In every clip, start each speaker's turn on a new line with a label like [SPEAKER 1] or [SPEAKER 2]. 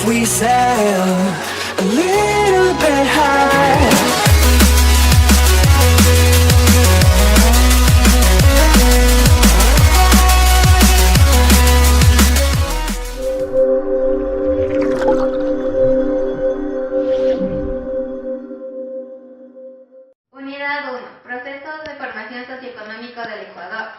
[SPEAKER 1] we sail a little bit high.
[SPEAKER 2] Unidad 1. Procesos de formación socioeconómico del Ecuador.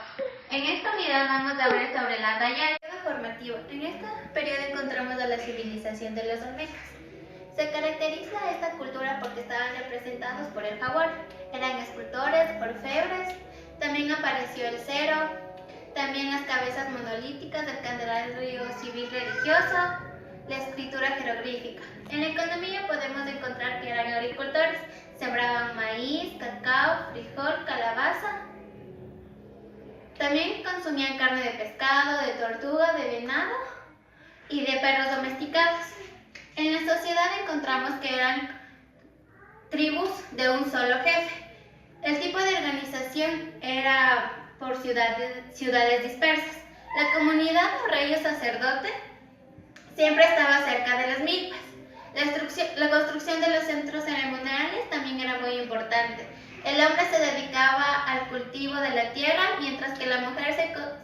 [SPEAKER 2] En esta unidad vamos a hablar sobre la talla formativa. En este periodo encontramos a la civilización de los olmecas. Se caracteriza esta cultura porque estaban representados por el jaguar. Eran escultores, orfebres. También apareció el cero. También las cabezas monolíticas del Candelario civil religioso. La escritura jeroglífica. En la economía podemos encontrar que eran agricultores. Sembraban maíz, cacao, frijol, calabaza. También consumían carne de pescado, de tortuga, de venado y de perros domesticados. En la sociedad encontramos que eran tribus de un solo jefe. El tipo de organización era por ciudades dispersas. La comunidad o rey o sacerdote siempre estaba cerca de las milpas. La construcción de los centros ceremoniales también era muy importante. El hombre se dedicaba al cultivo de la tierra, mientras que la mujer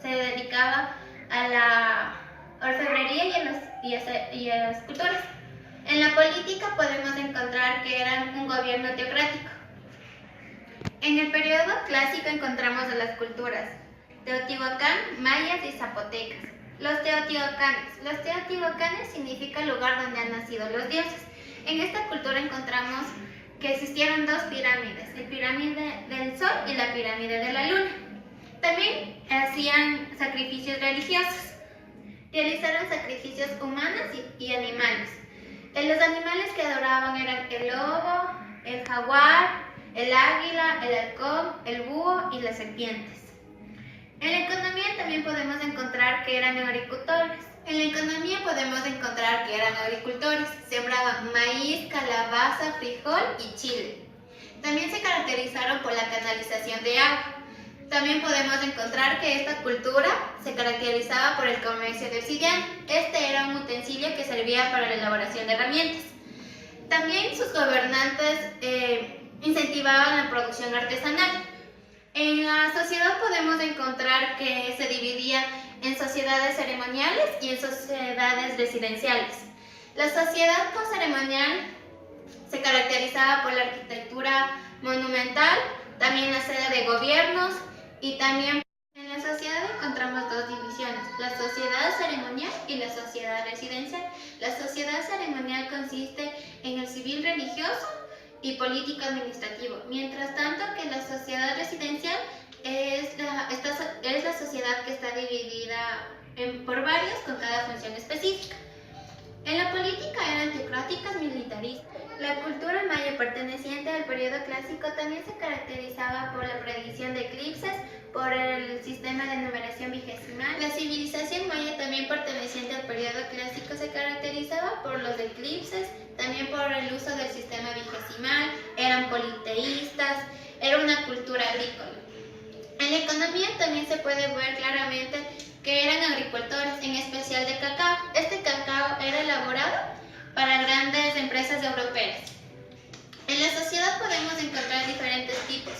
[SPEAKER 2] se dedicaba a la orfebrería y a las esculturas. En la política podemos encontrar que eran un gobierno teocrático. En el periodo clásico encontramos a las culturas Teotihuacán, mayas y zapotecas. Los teotihuacanes significa lugar donde han nacido los dioses. En esta cultura encontramos que existieron dos pirámides, la pirámide del sol y la pirámide de la luna. También hacían sacrificios religiosos. Realizaron sacrificios humanos y animales. Los animales que adoraban eran el lobo, el jaguar, el águila, el halcón, el búho y las serpientes. En la economía también podemos encontrar que eran agricultores. Sembraban maíz, calabaza, frijol y chile. También se caracterizaron por la canalización de agua. También podemos encontrar que esta cultura se caracterizaba por el comercio de obsidiana. Este era un utensilio que servía para la elaboración de herramientas. También sus gobernantes incentivaban la producción artesanal. En la sociedad podemos encontrar que se dividía en sociedades ceremoniales y en sociedades residenciales. La sociedad ceremonial se caracterizaba por la arquitectura monumental, también la sede de gobiernos y también en la sociedad encontramos dos divisiones, la sociedad ceremonial y la sociedad residencial. La sociedad ceremonial consiste en el civil religioso y político administrativo, mientras tanto que la sociedad residencial es la sociedad que está dividida por varios con cada función específica. En la política eran teocráticas militaristas. La cultura maya perteneciente al periodo clásico también se caracterizaba por la predicción de eclipses, por el sistema de numeración vigesimal. La civilización maya también perteneciente al periodo clásico se caracterizaba por los eclipses, también por el uso del sistema vigesimal, eran politeístas, era una cultura agrícola. En la economía también se puede ver claramente que eran agricultores, en especial de cacao. Este cacao era elaborado para grandes empresas europeas. En la sociedad podemos encontrar diferentes tipos.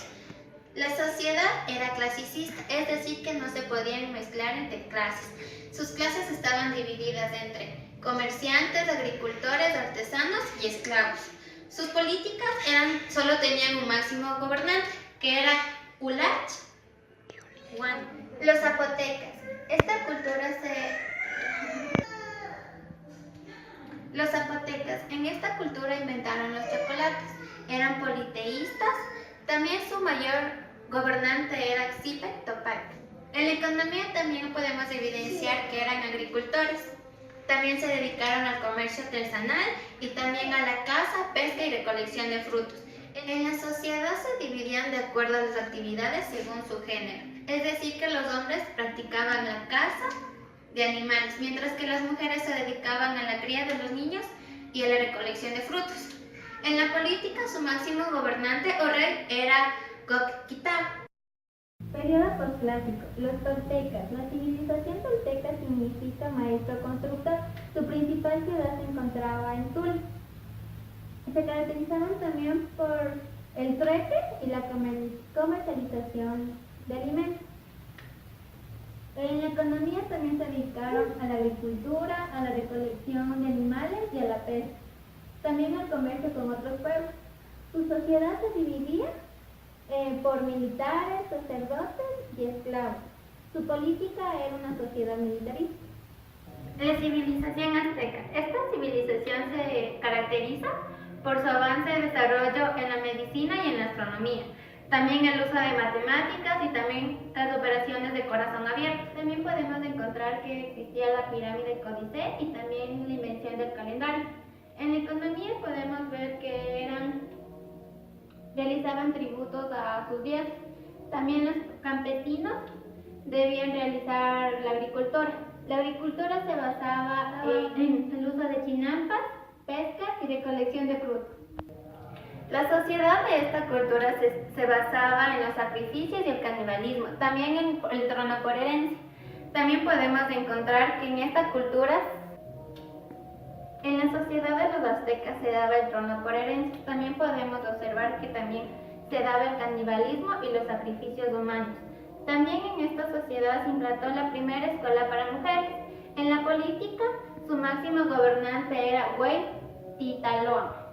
[SPEAKER 2] La sociedad era clasicista, es decir, que no se podían mezclar entre clases. Sus clases estaban divididas entre comerciantes, agricultores, artesanos y esclavos. Sus políticas solo tenían un máximo gobernante, que era Ulach Juan. Los zapotecas. Los zapotecas en esta cultura inventaron los chocolates. Eran politeístas. También su mayor gobernante era Xipet Topac. En la economía también podemos evidenciar que eran agricultores. También se dedicaron al comercio artesanal y también a la caza, pesca y recolección de frutos. En la sociedad se dividían de acuerdo a las actividades según su género. Es decir, que los hombres practicaban la caza de animales, mientras que las mujeres se dedicaban a la cría de los niños y a la recolección de frutos. En la política, su máximo gobernante o rey era Coquitá.
[SPEAKER 3] Periodo posclásico. Los toltecas. La civilización tolteca significa maestro constructor. Su principal ciudad se encontraba en Tula. Se caracterizaban también por el trueque y la comercialización de alimentos. En la economía también se dedicaron a la agricultura, a la recolección de animales y a la pesca, también al comercio con otros pueblos. Su sociedad se dividía por militares, sacerdotes y esclavos. Su política era una sociedad militarista.
[SPEAKER 4] La civilización azteca. Esta civilización se caracteriza por su avance y desarrollo en la medicina y en la astronomía. También el uso de matemáticas y también las operaciones de corazón abierto. También podemos encontrar que existía la pirámide códice y también la invención del calendario. En la economía podemos ver que realizaban tributos a sus dioses. También los campesinos debían realizar la agricultura. La agricultura se basaba en el uso de chinampas, pesca y recolección de frutos. La sociedad de esta cultura se basaba en los sacrificios y el canibalismo, también en el trono por herencia. También podemos encontrar que en esta cultura, en la sociedad de los aztecas se daba el trono por herencia. También podemos observar que también se daba el canibalismo y los sacrificios humanos. También en esta sociedad se implantó la primera escuela para mujeres. En la política, su máximo gobernante era Hueytitaloa.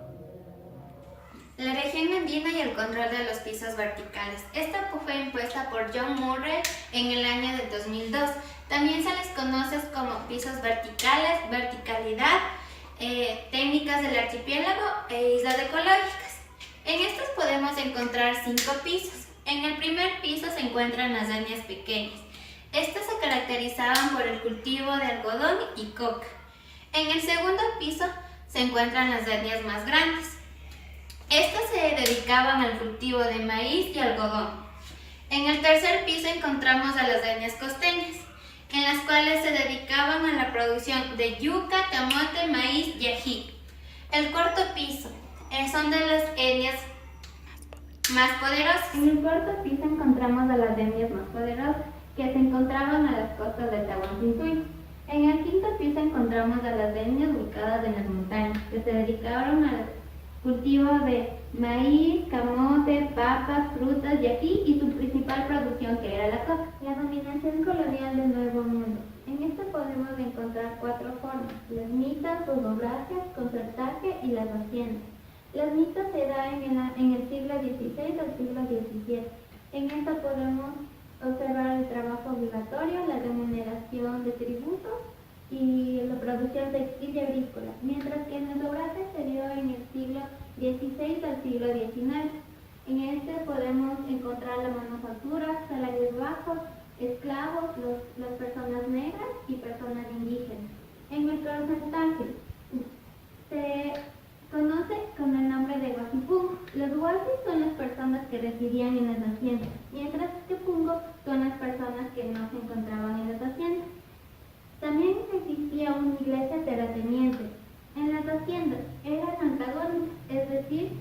[SPEAKER 2] La región andina y el control de los pisos verticales. Esta fue impuesta por John Murray en el año del 2002. También se les conoce como pisos verticales, verticalidad, técnicas del archipiélago e islas ecológicas. En estos podemos encontrar 5 pisos. En el primer piso se encuentran las etnias pequeñas. Estas se caracterizaban por el cultivo de algodón y coca. En el segundo piso se encuentran las etnias más grandes. Estas se dedicaban al cultivo de maíz y algodón. En el tercer piso encontramos a las etnias costeñas, en las cuales se dedicaban a la producción de yuca, camote, maíz y ají. El cuarto piso son de las etnias más poderosas.
[SPEAKER 4] En el cuarto piso encontramos a las etnias más poderosas, que se encontraban a las costas de Tahuantinsuyo. En el quinto piso encontramos a las etnias ubicadas en las montañas, que se dedicaron al cultivo de maíz, camote, papas, frutas y ají, y su principal producción que era la coca.
[SPEAKER 3] La dominación colonial del Nuevo Mundo. En esta podemos encontrar 4 formas: las mitas, los obrajes, concertaje y las haciendas. Las mitas se dan en el siglo XVI al siglo XVII. En esta podemos observar el trabajo obligatorio, la remuneración de tributos y la producción textil y agrícola, mientras que en los obrajes se dio en el siglo XVI al siglo XIX. En este podemos encontrar la manufactura, salarios bajos, esclavos, las personas negras y personas indígenas. En el porcentaje se conoce con el nombre de huasipungo. Los huasis son las personas que residían en las haciendas, mientras que pungo son las personas que no se encontraban en las haciendas. También existía una iglesia terrateniente. En las haciendas eran antagónicas, es decir,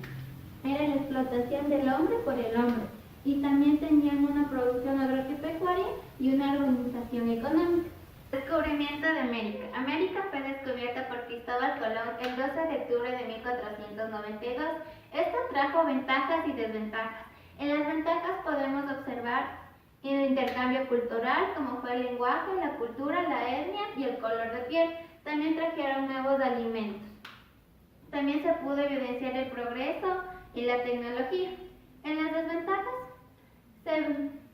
[SPEAKER 3] era la explotación del hombre por el hombre, y también tenían una producción agropecuaria y una organización económica.
[SPEAKER 4] Descubrimiento de América. América fue descubierta por Cristóbal Colón el 12 de octubre de 1492. Esto trajo ventajas y desventajas. En las ventajas podemos observar el intercambio cultural, como fue el lenguaje, la cultura, la etnia y el color de piel. También trajeron nuevos alimentos. También se pudo evidenciar el progreso y la tecnología. En las desventajas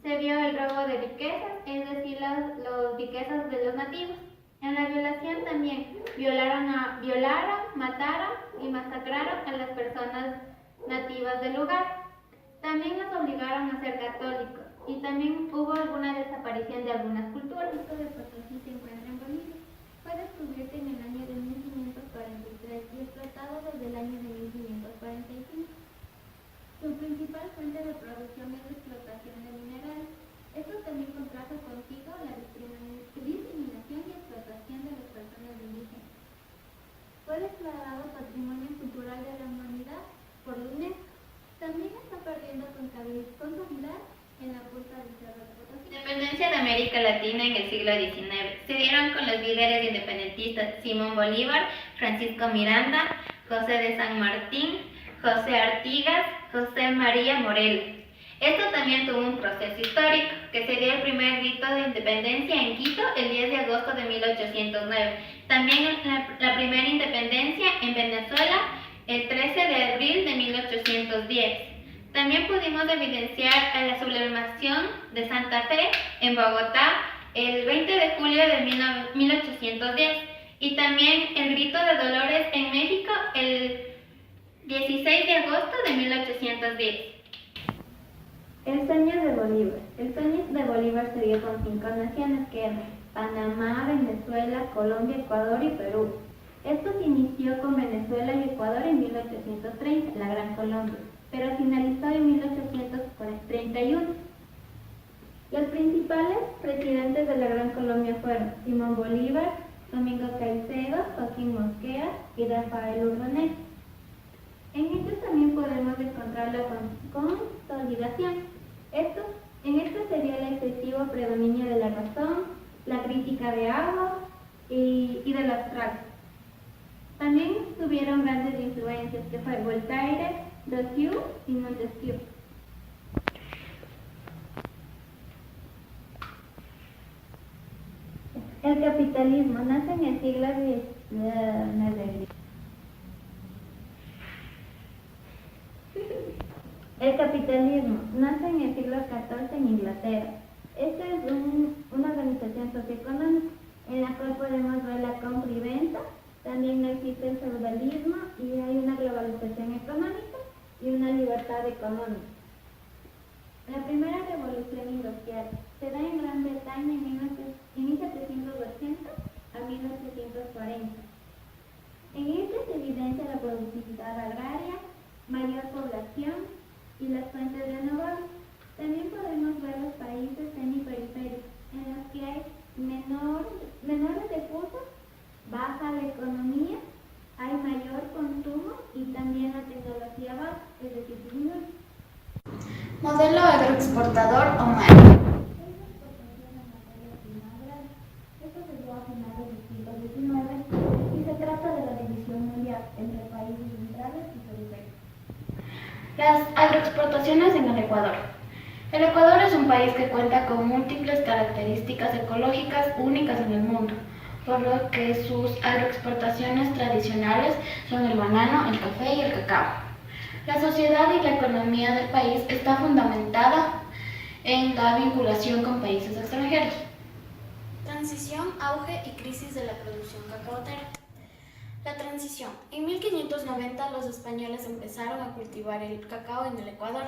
[SPEAKER 4] se vio el robo de riquezas, es decir, las riquezas de los nativos. En la violación también violaron, mataron y masacraron a las personas nativas del lugar. También los obligaron a ser católicos y también hubo alguna desaparición de algunas culturas.
[SPEAKER 3] El de Potosí se encuentra en Bolivia. Fue descubierto en el año de 1543 y explotado desde el año de 1545. Su principal fuente de producción es la explotación de minerales. Esto también contrajo consigo la discriminación y explotación de las personas indígenas. Fue declarado Patrimonio Cultural de la Humanidad por la UNESCO. También está perdiendo consolidar en la punta del Cerro de Potosí.
[SPEAKER 4] Independencia de América Latina en el siglo XIX. Se dieron con los líderes independentistas Simón Bolívar, Francisco Miranda, José de San Martín, José Artigas, José María Morelos. Esto también tuvo un proceso histórico, que se dio el primer grito de independencia en Quito el 10 de agosto de 1809. También la primera independencia en Venezuela el 13 de abril de 1810. También pudimos evidenciar a la sublevación de Santa Fe en Bogotá el 20 de julio de 1810 y también el grito de Dolores en México el 16 de agosto de 1810.
[SPEAKER 3] El sueño de Bolívar. El sueño de Bolívar se dio con 5 naciones que eran Panamá, Venezuela, Colombia, Ecuador y Perú. Esto se inició con Venezuela y Ecuador en 1830, la Gran Colombia, pero finalizó en 1831. Los principales presidentes de la Gran Colombia fueron Simón Bolívar, Domingo Caicedo, Joaquín Mosquera y Rafael Urdaneta. En ellos también podemos encontrar la consolidación. En esto sería el excesivo predominio de la razón, la crítica de algo y del abstracto. También tuvieron grandes influencias que fue Voltaire, Rousseau y Montesquieu. El capitalismo nace en el siglo XIX. El capitalismo nace en el siglo XIV en Inglaterra. Esta es una organización socioeconómica en la cual podemos ver la compra y venta. También existe el feudalismo y hay una globalización económica y una libertad económica. La primera revolución industrial se da en Gran Bretaña en 1780 a 1840. En esta se evidencia la productividad agraria, mayor población y las fuentes renovables. También podemos ver los países semiperiféricos, en los que hay menores recursos, baja la economía, hay mayor consumo y también la tecnología baja, es decir, disminuye.
[SPEAKER 2] Modelo agroexportador o MAE.
[SPEAKER 3] Esto se dio a finales del siglo XIX y se trata de la división mundial entre países centrales y periféricos.
[SPEAKER 5] Las agroexportaciones en el Ecuador. El Ecuador es un país que cuenta con múltiples características ecológicas únicas en el mundo, por lo que sus agroexportaciones tradicionales son el banano, el café y el cacao. La sociedad y la economía del país está fundamentada en la vinculación con países extranjeros.
[SPEAKER 6] Transición, auge y crisis de la producción cacaotera. La transición. En 1590 los españoles empezaron a cultivar el cacao en el Ecuador.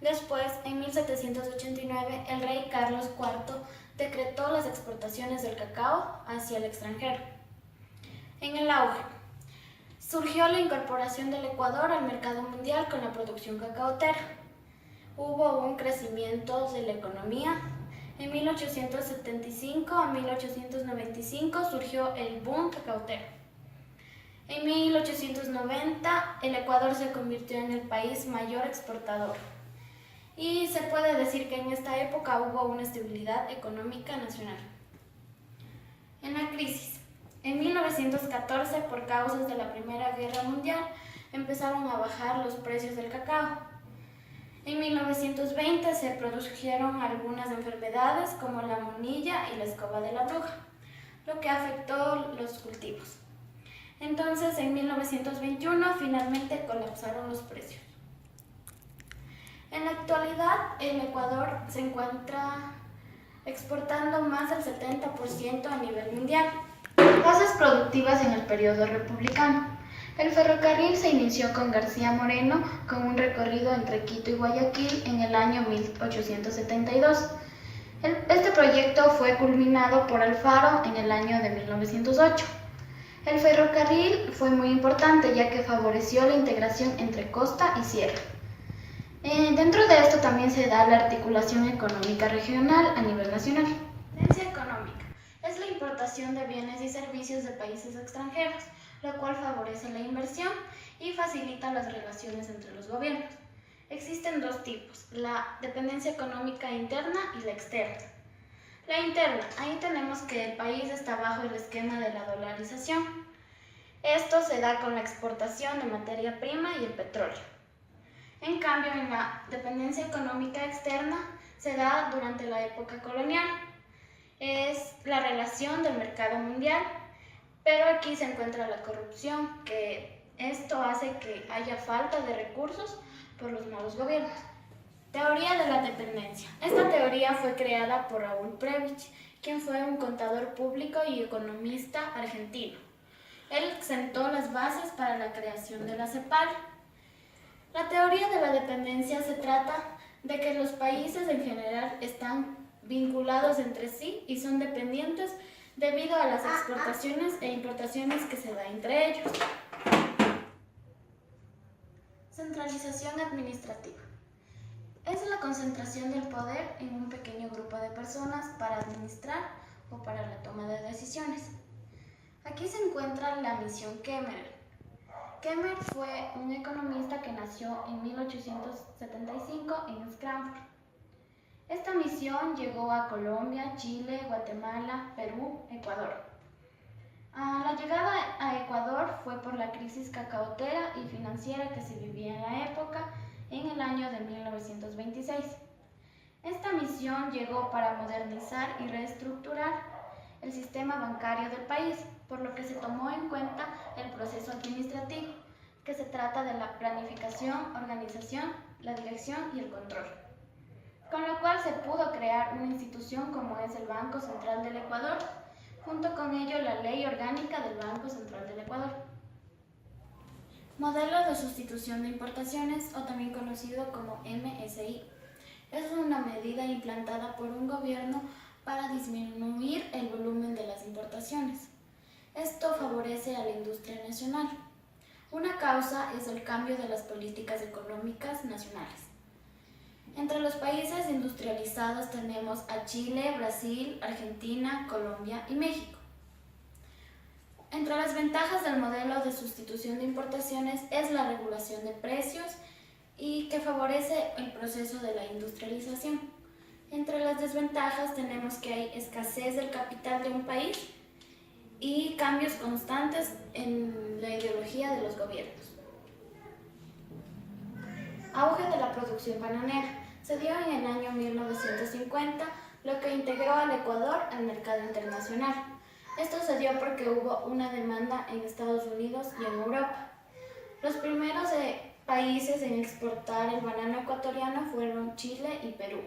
[SPEAKER 6] Después, en 1789, el rey Carlos IV decretó las exportaciones del cacao hacia el extranjero. En el auge. Surgió la incorporación del Ecuador al mercado mundial con la producción cacaotera. Hubo un crecimiento de la economía. En 1875 a 1895 surgió el boom cacaotero. En 1890, el Ecuador se convirtió en el país mayor exportador. Y se puede decir que en esta época hubo una estabilidad económica nacional. En la crisis. En 1914, por causas de la Primera Guerra Mundial, empezaron a bajar los precios del cacao. En 1920 se produjeron algunas enfermedades como la monilla y la escoba de la bruja, lo que afectó los cultivos. Entonces, en 1921, finalmente colapsaron los precios. En la actualidad, el Ecuador se encuentra exportando más del 70% a nivel mundial.
[SPEAKER 5] Bases productivas en el periodo republicano. El ferrocarril se inició con García Moreno con un recorrido entre Quito y Guayaquil en el año 1872. Este proyecto fue culminado por Alfaro en el año de 1908. El ferrocarril fue muy importante ya que favoreció la integración entre costa y sierra. Dentro de esto también se da la articulación económica regional a nivel nacional.
[SPEAKER 6] Tendencia económica es la importación de bienes y servicios de países extranjeros, lo cual favorece la inversión y facilita las relaciones entre los gobiernos. Existen dos tipos, la dependencia económica interna y la externa. La interna, ahí tenemos que el país está bajo el esquema de la dolarización. Esto se da con la exportación de materia prima y el petróleo. En cambio, en la dependencia económica externa se da durante la época colonial. Es la relación del mercado mundial, pero aquí se encuentra la corrupción, que esto hace que haya falta de recursos por los malos gobiernos. Teoría de la dependencia. Esta teoría fue creada por Raúl Prebisch, quien fue un contador público y economista argentino. Él sentó las bases para la creación de la CEPAL. La teoría de la dependencia se trata de que los países en general están vinculados entre sí y son dependientes debido a las exportaciones e importaciones que se da entre ellos. Centralización administrativa. Es la concentración del poder en un pequeño grupo de personas para administrar o para la toma de decisiones. Aquí se encuentra la misión Kemmerer. Kemmerer fue un economista que nació en 1875 en Frankfurt. Esta misión llegó a Colombia, Chile, Guatemala, Perú, Ecuador. La llegada a Ecuador fue por la crisis cacaotera y financiera que se vivía en la época, en el año de 1926. Esta misión llegó para modernizar y reestructurar el sistema bancario del país, por lo que se tomó en cuenta el proceso administrativo, que se trata de la planificación, organización, la dirección y el control. Con lo cual se pudo crear una institución como es el Banco Central del Ecuador, junto con ello la Ley Orgánica del Banco Central del Ecuador. Modelo de sustitución de importaciones, o también conocido como MSI. Es una medida implantada por un gobierno para disminuir el volumen de las importaciones. Esto favorece a la industria nacional. Una causa es el cambio de las políticas económicas nacionales. Entre los países industrializados tenemos a Chile, Brasil, Argentina, Colombia y México. Entre las ventajas del modelo de sustitución de importaciones es la regulación de precios y que favorece el proceso de la industrialización. Entre las desventajas tenemos que hay escasez del capital de un país y cambios constantes en la ideología de los gobiernos. Auge de la producción bananera. Se dio en el año 1950, lo que integró al Ecuador al mercado internacional. Esto se dio porque hubo una demanda en Estados Unidos y en Europa. Los primeros países en exportar el banano ecuatoriano fueron Chile y Perú.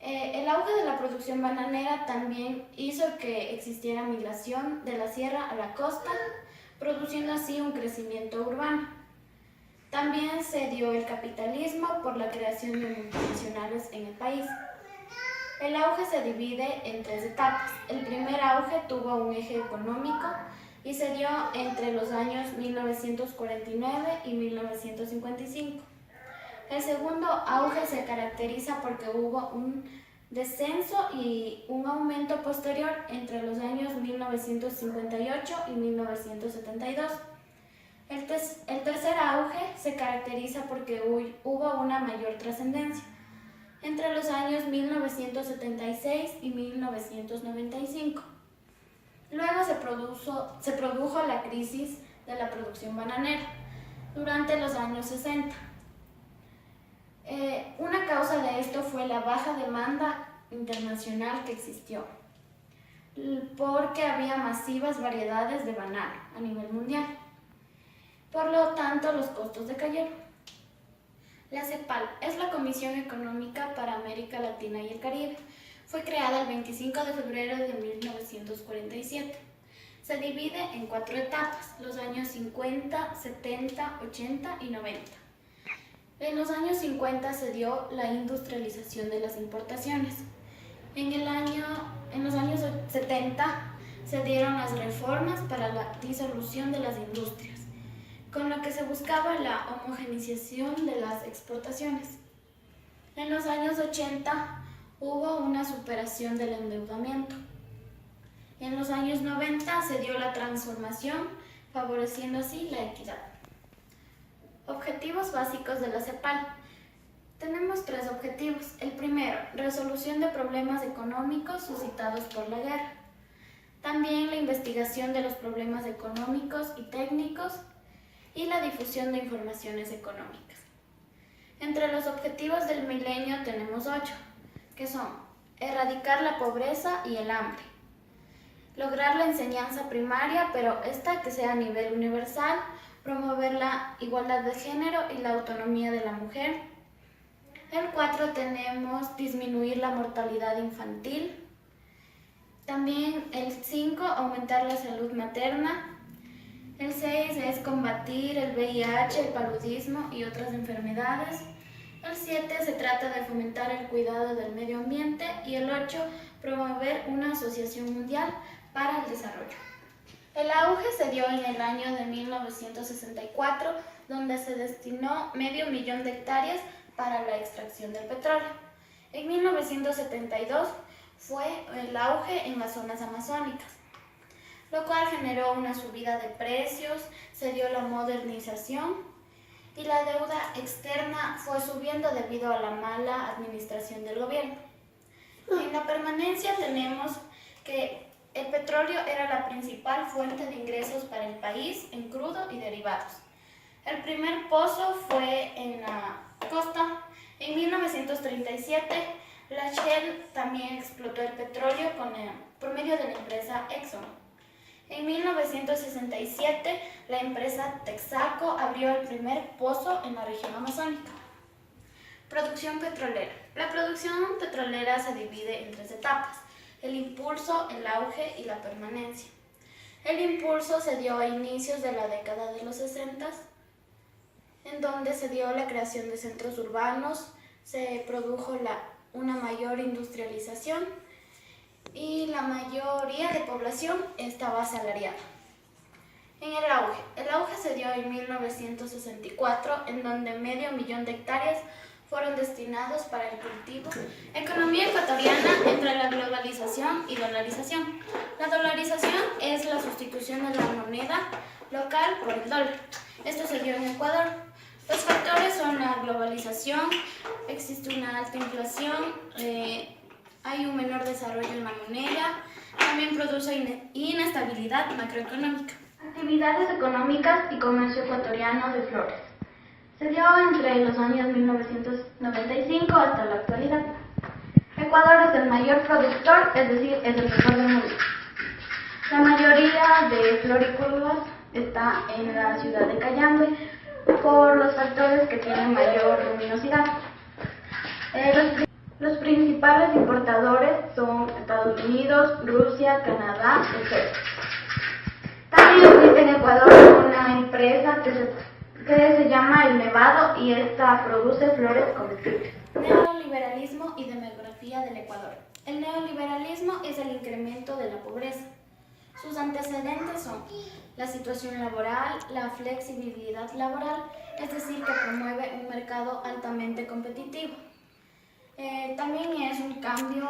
[SPEAKER 6] El auge de la producción bananera también hizo que existiera migración de la sierra a la costa, produciendo así un crecimiento urbano. También se dio el capitalismo por la creación de multinacionales en el país. El auge se divide en tres etapas. El primer auge tuvo un eje económico y se dio entre los años 1949 y 1955. El segundo auge se caracteriza porque hubo un descenso y un aumento posterior entre los años 1958 y 1972. El tercer auge se caracteriza porque hubo una mayor trascendencia entre los años 1976 y 1995. Luego se produjo la crisis de la producción bananera durante los años 60. Una causa de esto fue la baja demanda internacional que existió, porque había masivas variedades de banano a nivel mundial. Por lo tanto, los costos decayeron. La CEPAL es la Comisión Económica para América Latina y el Caribe. Fue creada el 25 de febrero de 1947. Se divide en 4 etapas, los años 50, 70, 80 y 90. En los años 50 se dio la industrialización de las importaciones. En los años 70 se dieron las reformas para la disolución de las industrias, con lo que se buscaba la homogeneización de las exportaciones. En los años 80 hubo una superación del endeudamiento. En los años 90 se dio la transformación, favoreciendo así la equidad. Objetivos básicos de la CEPAL. Tenemos 3 objetivos. El primero, resolución de problemas económicos suscitados por la guerra. También la investigación de los problemas económicos y técnicos y la difusión de informaciones económicas. Entre los objetivos del milenio tenemos 8, que son erradicar la pobreza y el hambre, lograr la enseñanza primaria, pero esta que sea a nivel universal, promover la igualdad de género y la autonomía de la mujer. El 4 tenemos disminuir la mortalidad infantil. También el 5, aumentar la salud materna. El 6 es combatir el VIH, el paludismo y otras enfermedades. El 7 se trata de fomentar el cuidado del medio ambiente. Y el 8, promover una asociación mundial para el desarrollo. El auge se dio en el año de 1964, donde se destinó 500.000 de hectáreas para la extracción del petróleo. En 1972 fue el auge en las zonas amazónicas, lo cual generó una subida de precios, se dio la modernización y la deuda externa fue subiendo debido a la mala administración del gobierno. En la permanencia tenemos que el petróleo era la principal fuente de ingresos para el país en crudo y derivados. El primer pozo fue en la costa. En 1937, la Shell también explotó el petróleo por medio de la empresa Exxon. En 1967, la empresa Texaco abrió el primer pozo en la región amazónica. Producción petrolera. La producción petrolera se divide en 3 etapas: el impulso, el auge y la permanencia. El impulso se dio a inicios de la década de los 60, en donde se dio la creación de centros urbanos, se produjo una mayor industrialización y la mayoría de población estaba asalariada. En el auge se dio en 1964, en donde 500.000 de hectáreas fueron destinados para el cultivo. Economía ecuatoriana entre la globalización y dolarización. La dolarización es la sustitución de la moneda local por el dólar. Esto se dio en Ecuador. Los factores son la globalización, existe una alta inflación, hay un menor desarrollo en la moneda, también produce inestabilidad macroeconómica. Actividades económicas y comercio ecuatoriano de flores. Se dio entre los años 1995 hasta la actualidad. Ecuador es el mayor productor, es decir, es el mejor del mundo. La mayoría de floriculturas está en la ciudad de Cayambe por los factores que tienen mayor luminosidad. Los principales importadores son Estados Unidos, Rusia, Canadá, etc. También existe en Ecuador una empresa que se llama El Nevado y esta produce flores comestibles. Neoliberalismo y demografía del Ecuador. El neoliberalismo es el incremento de la pobreza. Sus antecedentes son la situación laboral, la flexibilidad laboral, es decir, que promueve un mercado altamente competitivo. También es un cambio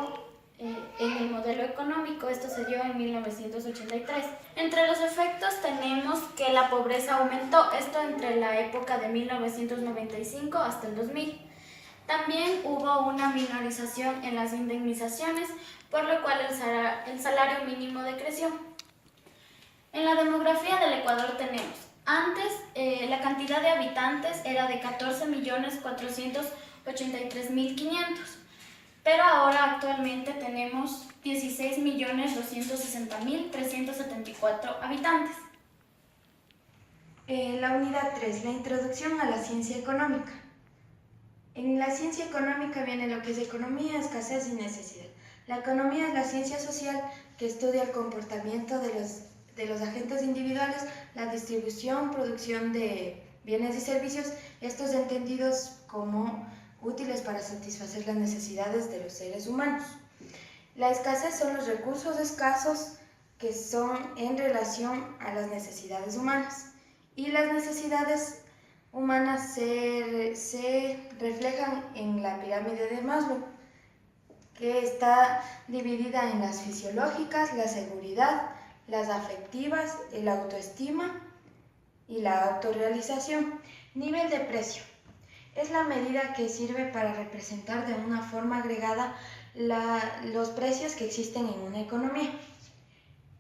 [SPEAKER 6] en el modelo económico, esto se dio en 1983. Entre los efectos tenemos que la pobreza aumentó, esto entre la época de 1995 hasta el 2000. También hubo una minorización en las indemnizaciones, por lo cual el salario mínimo decreció. En la demografía del Ecuador tenemos, antes la cantidad de habitantes era de 14.483.500, pero ahora actualmente tenemos 16.260.374 habitantes.
[SPEAKER 7] La unidad 3, la introducción a la ciencia económica. En la ciencia económica viene lo que es economía, escasez y necesidad. La economía es la ciencia social que estudia el comportamiento de los agentes individuales, la distribución, producción de bienes y servicios, estos entendidos como útiles para satisfacer las necesidades de los seres humanos. La escasez son los recursos escasos que son en relación a las necesidades humanas, y las necesidades humanas se reflejan en la pirámide de Maslow, que está dividida en las fisiológicas, la seguridad, las afectivas, la autoestima y la autorrealización. Nivel de precio. Es la medida que sirve para representar de una forma agregada los precios que existen en una economía.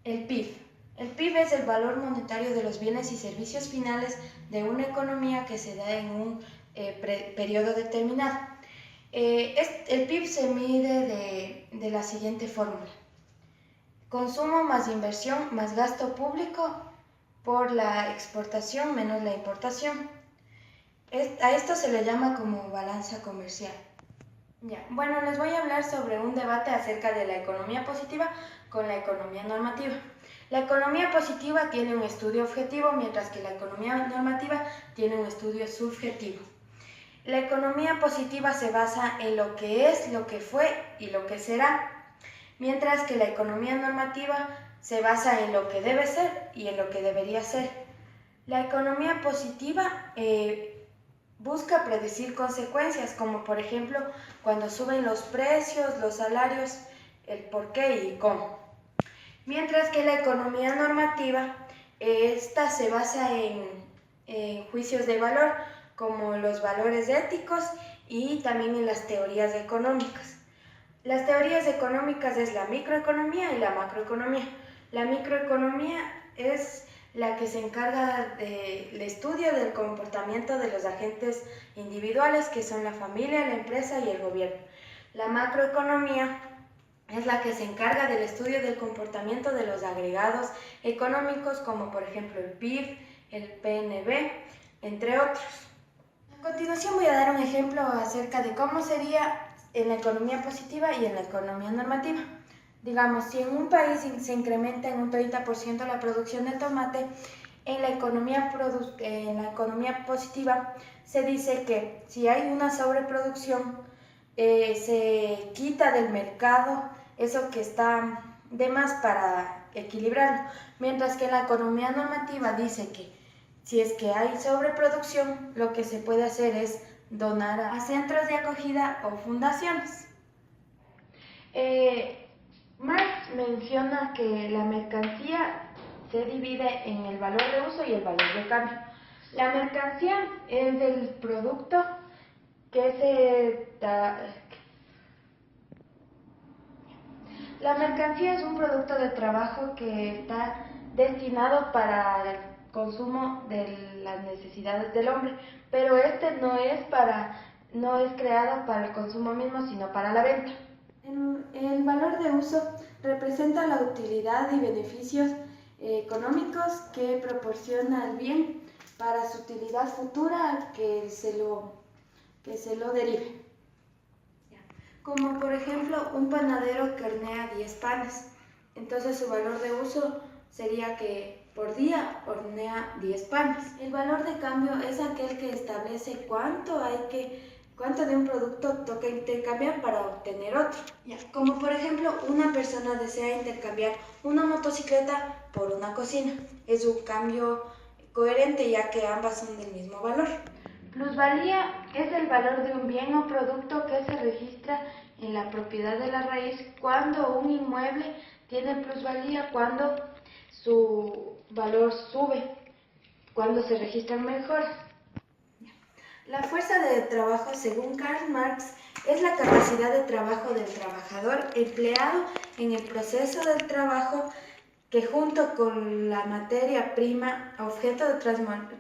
[SPEAKER 7] El PIB. El PIB es el valor monetario de los bienes y servicios finales de una economía que se da en un periodo determinado. El PIB se mide de la siguiente fórmula: consumo más inversión más gasto público por la exportación menos la importación. A esto se le llama como balanza comercial. Bueno, les voy a hablar sobre un debate acerca de la economía positiva con la economía normativa. La economía positiva tiene un estudio objetivo, mientras que la economía normativa tiene un estudio subjetivo. La economía positiva se basa en lo que es, lo que fue y lo que será, mientras que la economía normativa se basa en lo que debe ser y en lo que debería ser. La economía positiva busca predecir consecuencias, como por ejemplo cuando suben los precios, los salarios, el por qué y cómo. Mientras que la economía normativa, esta se basa en juicios de valor, como los valores éticos y también en las teorías económicas. Las teorías económicas es la microeconomía y la macroeconomía. La microeconomía es la que se encarga del estudio del comportamiento de los agentes individuales, que son la familia, la empresa y el gobierno. La macroeconomía es la que se encarga del estudio del comportamiento de los agregados económicos, como por ejemplo el PIB, el PNB, entre otros. A continuación voy a dar un ejemplo acerca de cómo sería en la economía positiva y en la economía normativa. Digamos, si en un país se incrementa en un 30% la producción de tomate, en la economía positiva se dice que si hay una sobreproducción, se quita del mercado eso que está de más para equilibrarlo, mientras que en la economía normativa dice que si es que hay sobreproducción, lo que se puede hacer es donar a centros de acogida o fundaciones. Marx menciona que la mercancía se divide en el valor de uso y el valor de cambio. La mercancía es el producto La mercancía es un producto de trabajo que está destinado para el consumo de las necesidades del hombre, pero este no es creado para el consumo mismo, sino para la venta. El valor de uso representa la utilidad y beneficios económicos que proporciona el bien para su utilidad futura que se lo derive. Como por ejemplo un panadero que hornea 10 panes, entonces su valor de uso sería que por día hornea 10 panes. El valor de cambio es aquel que establece cuánto de un producto toca intercambiar para obtener otro. Como por ejemplo, una persona desea intercambiar una motocicleta por una cocina. Es un cambio coherente ya que ambas son del mismo valor. Plusvalía es el valor de un bien o producto que se registra en la propiedad de la raíz cuando un inmueble tiene plusvalía, cuando su valor sube, cuando se registran mejoras. La fuerza de trabajo, según Karl Marx, es la capacidad de trabajo del trabajador empleado en el proceso del trabajo que junto con la materia prima, objeto de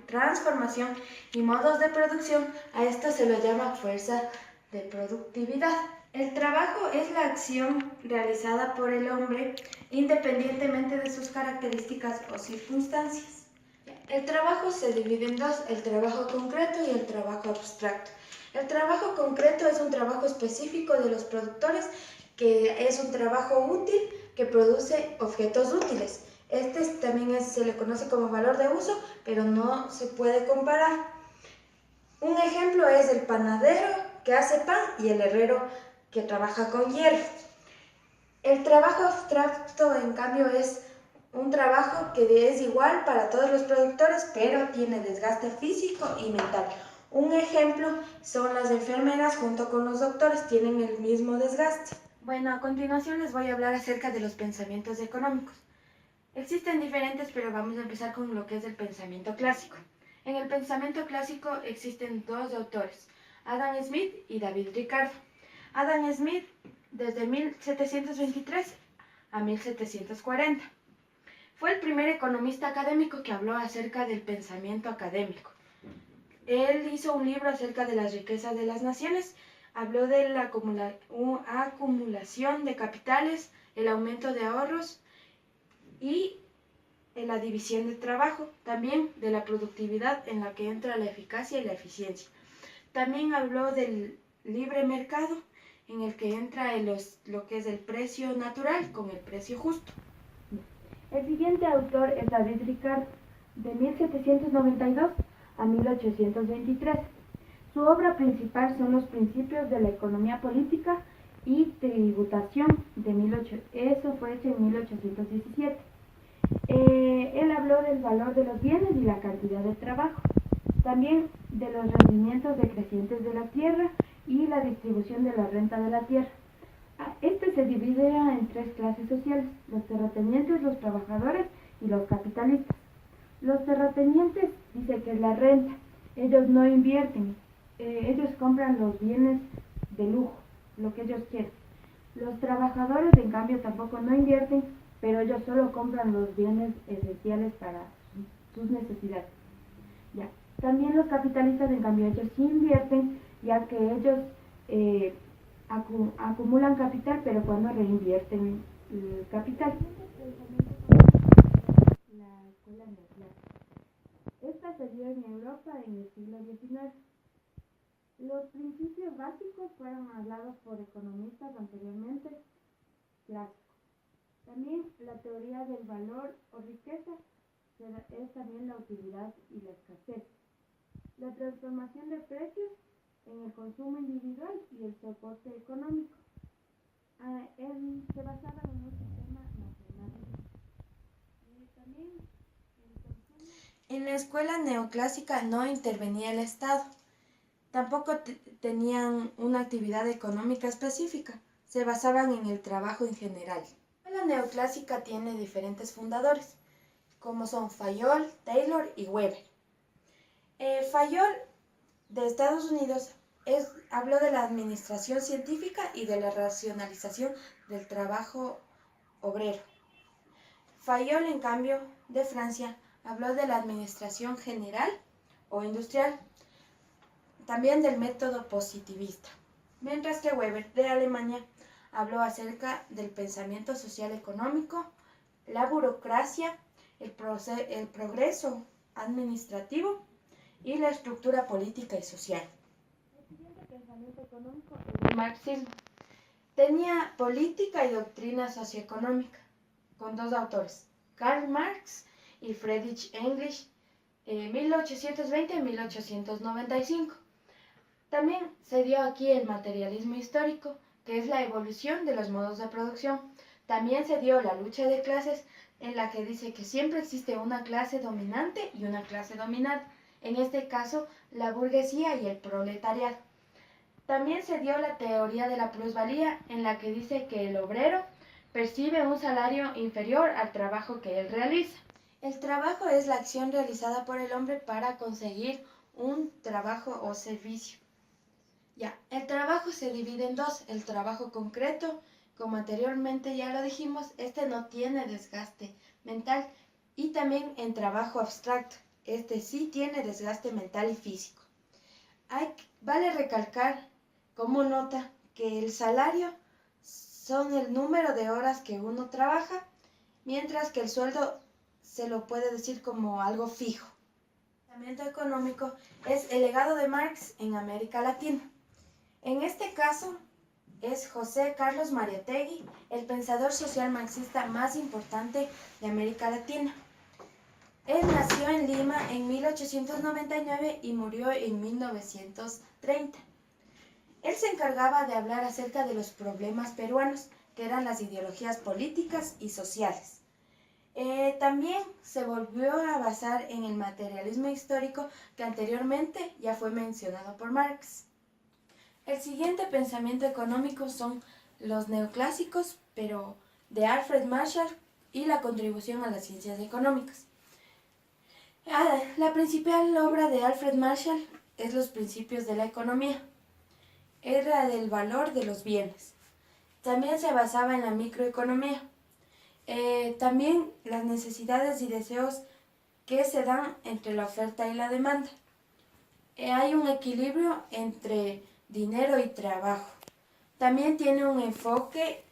[SPEAKER 7] transformación y modos de producción, a esto se lo llama fuerza de productividad. El trabajo es la acción realizada por el hombre independientemente de sus características o circunstancias. El trabajo se divide en dos, el trabajo concreto y el trabajo abstracto. El trabajo concreto es un trabajo específico de los productores, que es un trabajo útil que produce objetos útiles. Este también se le conoce como valor de uso, pero no se puede comparar. Un ejemplo es el panadero que hace pan y el herrero que trabaja con hierro. El trabajo abstracto, en cambio, es un trabajo que es igual para todos los productores, pero tiene desgaste físico y mental. Un ejemplo son las enfermeras junto con los doctores, tienen el mismo desgaste. Bueno, a continuación les voy a hablar acerca de los pensamientos económicos. Existen diferentes, pero vamos a empezar con lo que es el pensamiento clásico. En el pensamiento clásico existen dos autores, Adam Smith y David Ricardo. Adam Smith desde 1723 a 1740. Fue el primer economista académico que habló acerca del pensamiento académico. Él hizo un libro acerca de las riquezas de las naciones, habló de la acumulación de capitales, el aumento de ahorros y la división de trabajo, también de la productividad en la que entra la eficacia y la eficiencia. También habló del libre mercado en el que entra lo que es el precio natural con el precio justo.
[SPEAKER 8] El siguiente autor es David Ricardo, de 1792 a 1823. Su obra principal son los principios de la economía política y tributación, eso fue hecho en 1817. Él habló del valor de los bienes y la cantidad de trabajo, también de los rendimientos decrecientes de la tierra y la distribución de la renta de la tierra. Este se divide en tres clases sociales: los terratenientes, los trabajadores y los capitalistas. Los terratenientes dice que es la renta, ellos no invierten, ellos compran los bienes de lujo, lo que ellos quieren. Los trabajadores en cambio tampoco no invierten, pero ellos solo compran los bienes esenciales para sus necesidades. Ya. También los capitalistas en cambio ellos sí invierten, ya que ellos acumulan capital, pero cuando reinvierten el capital. La escuela neoclásica. Esta se dio en Europa en el siglo XIX. Los principios básicos fueron hablados por economistas anteriormente clásicos. También la teoría del valor o riqueza es también la utilidad y la escasez. La transformación de precios en el consumo individual y el soporte económico. Se basaba en un sistema matemático. También el consumo.
[SPEAKER 7] En la escuela neoclásica no intervenía el Estado. Tampoco tenían una actividad económica específica. Se basaban en el trabajo en general. La escuela neoclásica tiene diferentes fundadores, como son Fayol, Taylor y Weber. Fayol, de Estados Unidos, habló de la administración científica y de la racionalización del trabajo obrero. Fayol, en cambio, de Francia, habló de la administración general o industrial, también del método positivista. Mientras que Weber, de Alemania, habló acerca del pensamiento social económico, la burocracia, el progreso administrativo y la estructura política y social.
[SPEAKER 8] El siguiente pensamiento económico es
[SPEAKER 7] El marxismo. Tenía política y doctrina socioeconómica, con dos autores, Karl Marx y Friedrich Engels, 1820-1895. También se dio aquí el materialismo histórico, que es la evolución de los modos de producción. También se dio la lucha de clases, en la que dice que siempre existe una clase dominante y una clase dominada, en este caso la burguesía y el proletariado. También se dio la teoría de la plusvalía, en la que dice que el obrero percibe un salario inferior al trabajo que él realiza. El trabajo es la acción realizada por el hombre para conseguir un trabajo o servicio. El trabajo se divide en dos: el trabajo concreto, como anteriormente ya lo dijimos, este no tiene desgaste mental, y también en trabajo abstracto, este sí tiene desgaste mental y físico. Vale recalcar como nota que el salario son el número de horas que uno trabaja, mientras que el sueldo se lo puede decir como algo fijo. El pensamiento económico es el legado de Marx en América Latina. En este caso es José Carlos Mariátegui, el pensador social marxista más importante de América Latina. Él nació en Lima en 1899 y murió en 1930. Él se encargaba de hablar acerca de los problemas peruanos, que eran las ideologías políticas y sociales. También se volvió a basar en el materialismo histórico, que anteriormente ya fue mencionado por Marx. El siguiente pensamiento económico son los neoclásicos, pero de Alfred Marshall, y la contribución a las ciencias económicas. La principal obra de Alfred Marshall es Los principios de la economía. era del valor de los bienes. También se basaba en la microeconomía. También las necesidades y deseos que se dan entre la oferta y la demanda. Hay un equilibrio entre dinero y trabajo. También tiene un enfoque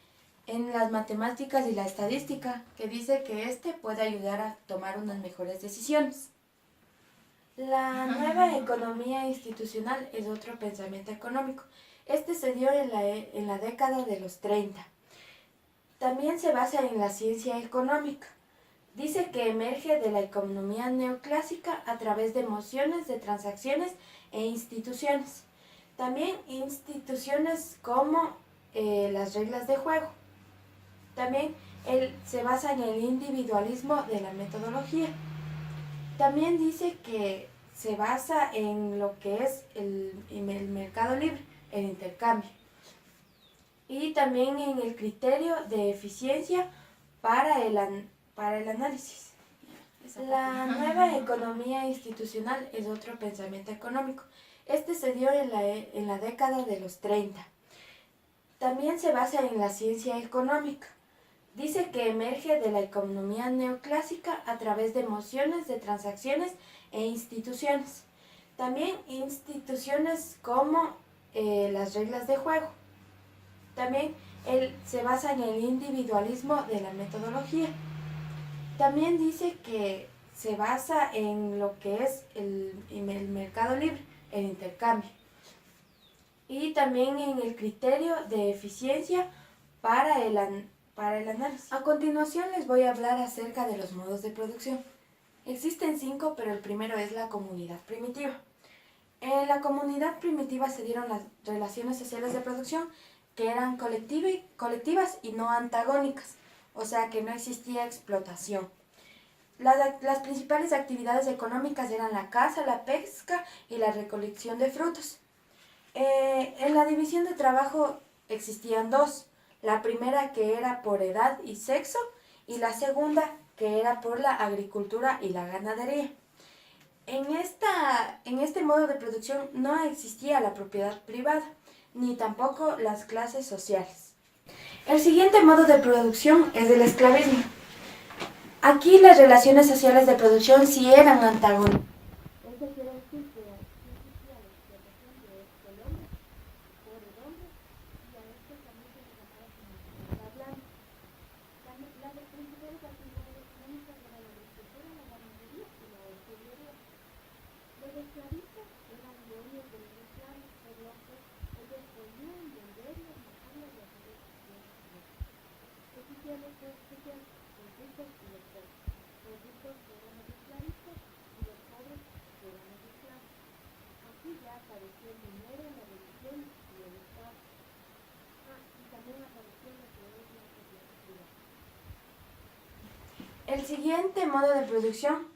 [SPEAKER 7] en las matemáticas y la estadística, que dice que puede ayudar a tomar unas mejores decisiones. La nueva economía institucional es otro pensamiento económico. Se dio en la década de los 30. También se basa en la ciencia económica. Dice que emerge de la economía neoclásica a través de emociones, de transacciones e instituciones. También instituciones como las reglas de juego. También se basa en el individualismo de la metodología. También dice que se basa en lo que es el mercado libre, el intercambio. Y también en el criterio de eficiencia para el análisis. La nueva economía institucional es otro pensamiento económico. Se dio en la década de los 30. También se basa en la ciencia económica. Dice que emerge de la economía neoclásica a través de emociones, de transacciones e instituciones. También instituciones como las reglas de juego. También se basa en el individualismo de la metodología. También dice que se basa en lo que es el mercado libre, el intercambio. Y también en el criterio de eficiencia para el análisis. A continuación les voy a hablar acerca de los modos de producción. Existen 5, pero el primero es la comunidad primitiva. En la comunidad primitiva se dieron las relaciones sociales de producción que eran colectivas y no antagónicas, o sea que no existía explotación. Las principales actividades económicas eran la caza, la pesca y la recolección de frutos. En la división de trabajo existían 2. La primera que era por edad y sexo y la segunda que era por la agricultura y la ganadería. En este modo de producción no existía la propiedad privada, ni tampoco las clases sociales. El siguiente modo de producción es el esclavismo. Aquí las relaciones sociales de producción sí eran antagónicas. El siguiente modo de producción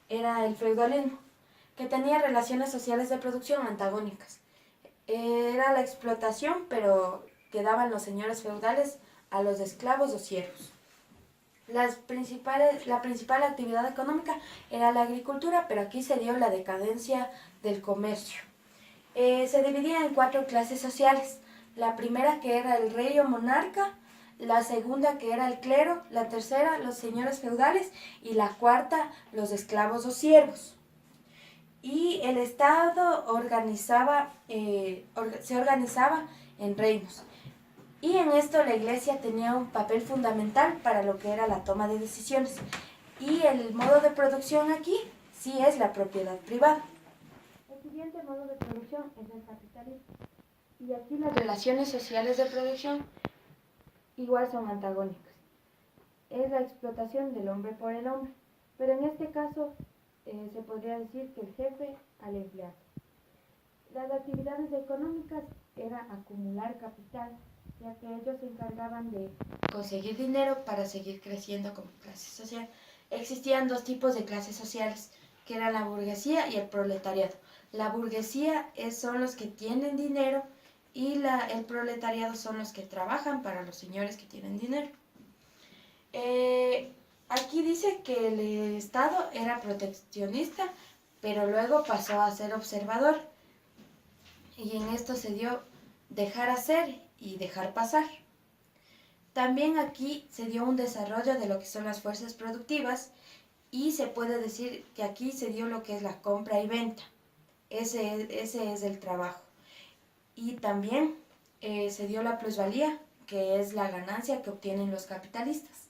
[SPEAKER 7] era el feudalismo, que tenía relaciones sociales de producción antagónicas. Era la explotación, pero que daban los señores feudales a los esclavos o siervos. La principal actividad económica era la agricultura, pero aquí se dio la decadencia del comercio. Se dividía en 4 clases sociales. La primera que era el rey o monarca, la segunda que era el clero, la tercera los señores feudales y la cuarta los esclavos o siervos. Y el Estado se organizaba en reinos. Y en esto la Iglesia tenía un papel fundamental para lo que era la toma de decisiones. Y el modo de producción aquí sí es la propiedad privada. El siguiente modo de producción es el capitalismo. Y aquí las relaciones sociales de producción igual son antagónicas. Es la explotación del hombre por el hombre, pero en este caso se podría decir que el jefe al empleado. Las actividades económicas era acumular capital, ya que ellos se encargaban de conseguir dinero para seguir creciendo como clase social. Existían 2 tipos de clases sociales, que eran la burguesía y el proletariado. La burguesía son los que tienen dinero y el proletariado son los que trabajan para los señores que tienen dinero. Aquí dice que el Estado era proteccionista, pero luego pasó a ser observador. Y en esto se dio dejar hacer y dejar pasar. También aquí se dio un desarrollo de lo que son las fuerzas productivas y se puede decir que aquí se dio lo que es la compra y venta. Ese es el trabajo. Y también se dio la plusvalía, que es la ganancia que obtienen los capitalistas.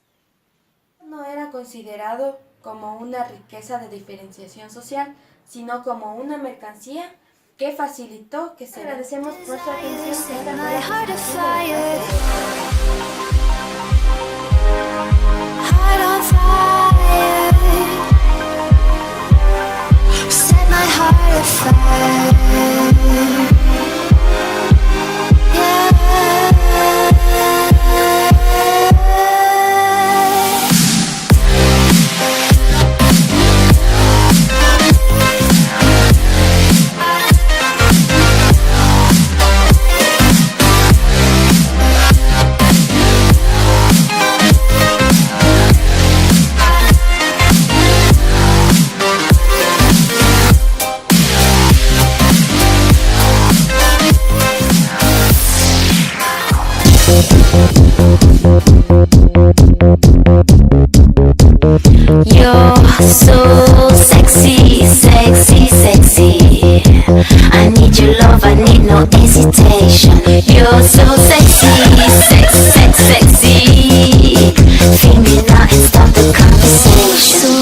[SPEAKER 7] No era considerado como una riqueza de diferenciación social, sino como una mercancía que facilitó que se... Agradecemos por su atención.
[SPEAKER 9] You're so sexy, sexy, sexy. I need your love, I need no hesitation. You're so sexy, sexy, sexy. Feel me now and start the conversation.